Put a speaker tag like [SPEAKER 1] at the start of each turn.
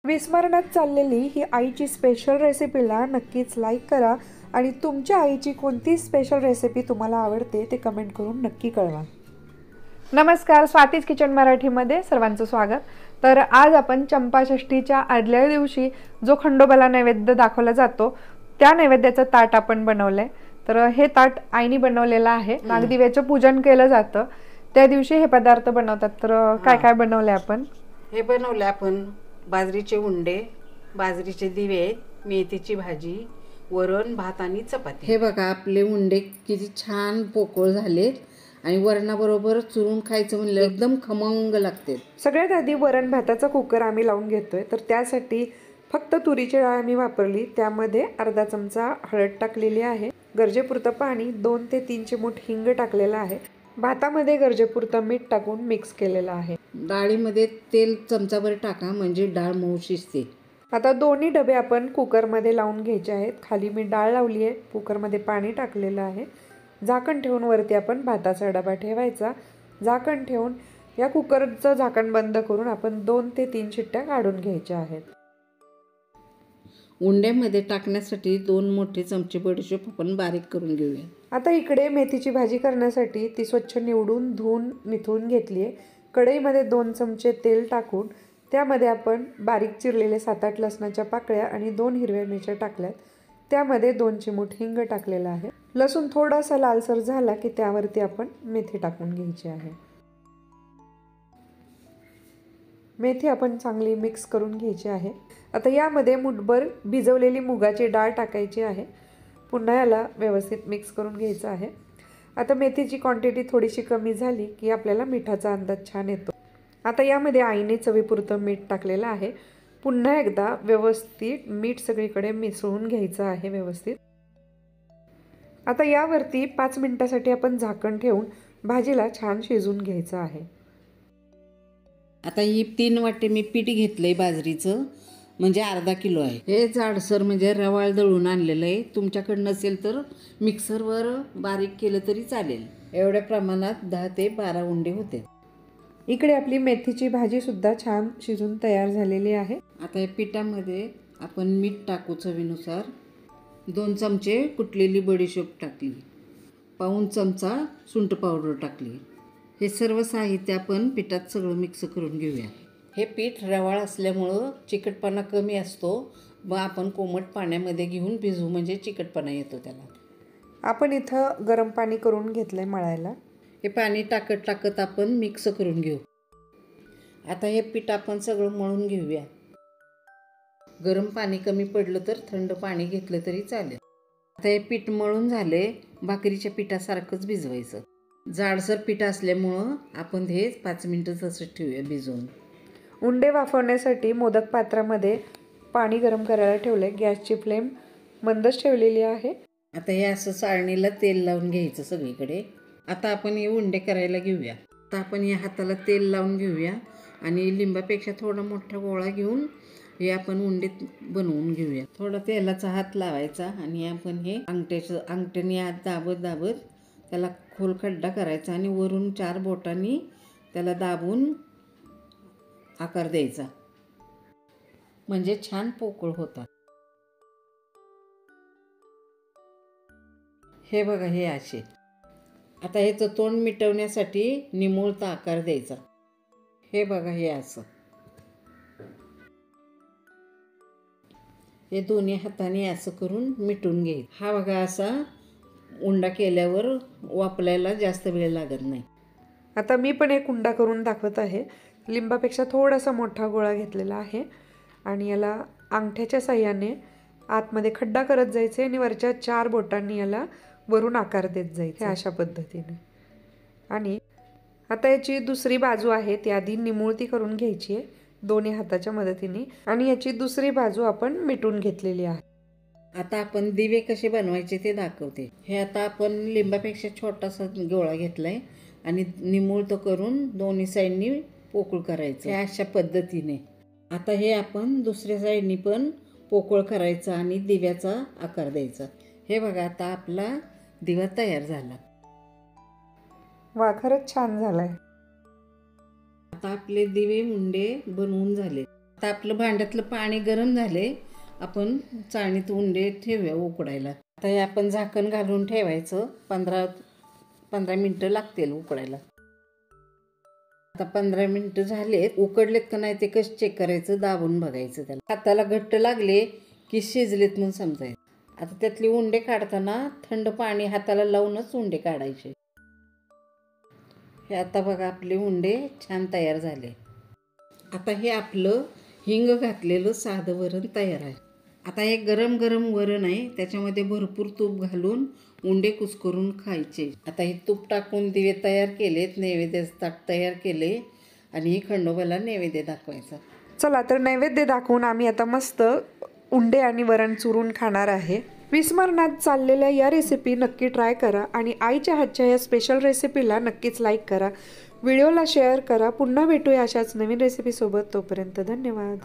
[SPEAKER 1] विस्मरणात चाललेली ही आईची स्पेशल रेसिपीला नक्कीच लाईक करा आणि तुमच्या आईची कोणती स्पेशल रेसिपी तुम्हाला आवडते ते कमेंट करून नक्की कळवा। नमस्कार, स्वातीज किचन मराठीमध्ये सर्वांचं स्वागत। तर आज आपण चंपाषष्ठीच्या आदल्या दिवशी जो खंडोबाला नैवेद्य दाखवला जातो त्या नैवेद्याचं ताट आपण बनवलंय। तर हे ताट आईने बनवलेलं आहे। नागदिव्याचं पूजन केलं जातं त्या दिवशी हे पदार्थ बनवतात। तर काय काय बनवलंय आपण?
[SPEAKER 2] हे बनवलं आपण बाजरीचे उंडे, बाजरीचे दिवे, मेथीची भाजी, वरण, भात आणि चपाती।
[SPEAKER 3] हे बघा आपले उंडे किती छान पोकळ झालेत आणि वरणाबरोबर चुरून खायचं म्हणलं एकदम खमंग लागते।
[SPEAKER 1] सगळ्यात आधी वरण भाताचा कुकर आम्ही लावून घेतोय। तर त्यासाठी फक्त तुरीची डाळ आम्ही वापरली, त्यामध्ये अर्धा चमचा हळद टाकलेली आहे, गरजेपुरतं पाणी, 2 ते 3 चिमूट हिंग टाकलेला आहे, भातामध्ये गरजेपुरतं मीठ टाकून मिक्स केलेलं आहे।
[SPEAKER 3] डाळीमध्ये तेल चमचाभर टाका म्हणजे डाळ मऊ शिजते।
[SPEAKER 1] आता दोन्ही डबे आपण कुकरमध्ये लावून घ्यायचे आहेत। खाली मी डाळ लावली आहे, कुकरमध्ये पाणी टाकलेलं आहे, झाकण ठेवून वरती आपण भाताचा डबा ठेवायचा। झाकण ठेवून या कुकरचं झाकण बंद करून आपण 2 ते 3 शिट्ट्या काढून घ्यायच्या आहेत।
[SPEAKER 3] उंड्यामध्ये टाकण्यासाठी 2 मोठे चमचे बडीशेप आपण बारीक करून घेऊया।
[SPEAKER 1] आता इकडे मेथीची भाजी करण्यासाठी ती स्वच्छ निवडून धुवून निथळून घेतली आहे। कढईमध्ये 2 चमचे तेल टाकून त्यामध्ये आपण बारीक चिरलेले 7-8 लसणाच्या पाकळ्या आणि 2 हिरव्या मिरच्या टाकल्यात, त्यामध्ये 2 चिमूट हिंग टाकलेला आहे। लसूण थोडासा लालसर झाला की त्यावरती आपण मेथी टाकून घ्यायची आहे। मेथी आपण चांगली मिक्स करून घ्यायची आहे। आता यामध्ये मुठभर भिजवलेली मुगाची डाळ टाकायची आहे, पुन्हा याला व्यवस्थित मिक्स करून घ्यायचं आहे। आता मेथीची क्वांटिटी थोडीशी कमी झाली की आपल्याला मिठाचा अंदाज छान येतो। आता यामध्ये आईने चवीपुरतं मीठ टाकलेलं आहे, पुन्हा एकदा व्यवस्थित मीठ सगळीकडे मिसळून घ्यायचं आहे व्यवस्थित। आता यावरती 5 मिनिटासाठी आपण झाकण ठेवून भाजीला छान शिजवून घ्यायचं आहे।
[SPEAKER 3] आता ही 3 वाटी मी पीठ घेतलंय बाजरीचं, म्हणजे अर्धा किलो आहे। हे जाडसर म्हणजे रवाळ दळून आणलेलं आहे, तुमच्याकडे नसेल तर मिक्सरवर बारीक केलं तरी चालेल। एवढ्या प्रमाणात 10 ते 12 उंडे होते।
[SPEAKER 1] इकडे आपली मेथीची भाजी सुद्धा छान शिजून तयार झालेली आहे।
[SPEAKER 3] आता या पिठामध्ये आपण मीठ टाकू चवीनुसार, 2 चमचे कुटलेली बडीशेप टाकली, पाऊण चमचा सुंठ पावडर टाकली। हे सर्व साहित्य आपण पिठात सगळं मिक्स करून घेऊया। हे पीठ रवाळ असल्यामुळं चिकटपणा कमी असतो, मग आपण कोमट पाण्यामध्ये घेऊन भिजवू म्हणजे चिकटपणा येतो त्याला।
[SPEAKER 1] आपण इथं गरम पाणी करून घेतलंय मळायला।
[SPEAKER 3] हे पाणी टाकत टाकत आपण मिक्स करून घेऊ। आता हे पीठ आपण सगळं मळून घेऊया। गरम पाणी कमी पडलं तर थंड पाणी घेतलं तरी चालेल। आता हे पीठ मळून झाले, भाकरीच्या पिठासारखंच भिजवायचं। जाडसर पीठ असल्यामुळं आपण हे 5 मिनिटं तसंच ठेवूया भिजवून।
[SPEAKER 1] उंडे वाफवण्यासाठी मोदक पात्रामध्ये पाणी गरम करायला ठेवले, गॅसची फ्लेम मंदच ठेवलेली आहे।
[SPEAKER 3] आता हे असं चाळणीला तेल लावून घ्यायचं सगळीकडे। आता आपण हे उंडे करायला घेऊया। आता आपण या हाताला तेल लावून घेऊया आणि लिंबापेक्षा थोडा मोठा गोळा घेऊन हे आपण उंडे बनवून घेऊया। थोडा तेलाचा हात लावायचा आणि आपण हे अंगठ्याने हात दाबत दाबत त्याला खोल खड्डा करायचा आणि वरून 4 बोटांनी त्याला दाबून आकार द्यायचा, म्हणजे छान पोकळ होतात। हे बघा हे असे। आता ह्याचं तोंड मिटवण्यासाठी निमुळता आकार द्यायचा। हे बघा हे असं। हे दोन्ही हाताने असं करून मिटून घ्यायचं। हा बघा असा उंडा केल्यावर वापरायला जास्त वेळ लागत नाही।
[SPEAKER 1] आता मी पण एक उंडा करून दाखवत आहे। लिंबापेक्षा थोडासा मोठा गोळा घेतलेला आहे आणि याला अंगठ्याच्या साह्याने आतमध्ये खड्डा करत जायचे आणि वरच्या 4 बोटांनी याला वरून आकार देत जायचे अशा पद्धतीने। आणि आता याची दुसरी बाजू आहे ती आधी निमुळती करून घ्यायची आहे दोन्ही हाताच्या मदतीने, आणि याची दुसरी बाजू आपण मिटून घेतलेली आहे।
[SPEAKER 3] आता आपण दिवे कसे बनवायचे ते दाखवते। हे आता आपण लिंबापेक्षा छोटासा गोळा घेतलाय आणि निमुळतं करून दोन्ही साईडनी पोकळ करायचं, हे अशा पद्धतीने। आता हे आपण दुसऱ्या साईडनी पण पोकळ करायचं आणि दिव्याचा आकार द्यायचा। हे बघा आता आपला दिवा तयार झाला।
[SPEAKER 1] वा, खरंच छान झालाय।
[SPEAKER 3] आता आपले दिवे उंडे बनवून झाले। आता आपलं भांड्यातलं पाणी गरम झाले, आपण चाळणीत उंडे ठेवूया उकडायला. आता हे आपण झाकण घालून ठेवायचं. 15 मिनटं लागतील उकडायला. आता 15 मिनटं झालेत. उकडलेत का नाही ते कसं चेक करायचं, दाबून बघायचं. त्याला हाताला घट्ट लागले की शिजलेत म्हणून समजायचं. आता त्यातली उंडे काढताना थंड पाणी हाताला लावूनच उंडे काढायचे. हे आता बघा आपले उंडे छान तयार झाले. आता हे आपलं हिंग घातलेलं साधं वरण तयार आहे. आता हे गरम गरम वरण आहे, त्याच्यामध्ये भरपूर तूप घालून उंडे कुस्करून खायचे. आता हे तूप टाकून दिवे तयार केलेत, नैवेद्याचं ताट तयार केले आणि ही खंडोबाला नैवेद्य दाखवायचा.
[SPEAKER 1] चला तर नैवेद्य दाखवून आम्ही आता मस्त उंडे आणि वरण चुरून खाणार आहे. विस्मरणात चाललेल्या या रेसिपी नक्की ट्राय करा आणि आईच्या हातच्या या स्पेशल रेसिपीला नक्कीच लाईक करा, व्हिडिओला शेअर करा. पुन्हा भेटूया अशाच नवीन रेसिपीसोबत. तोपर्यंत धन्यवाद.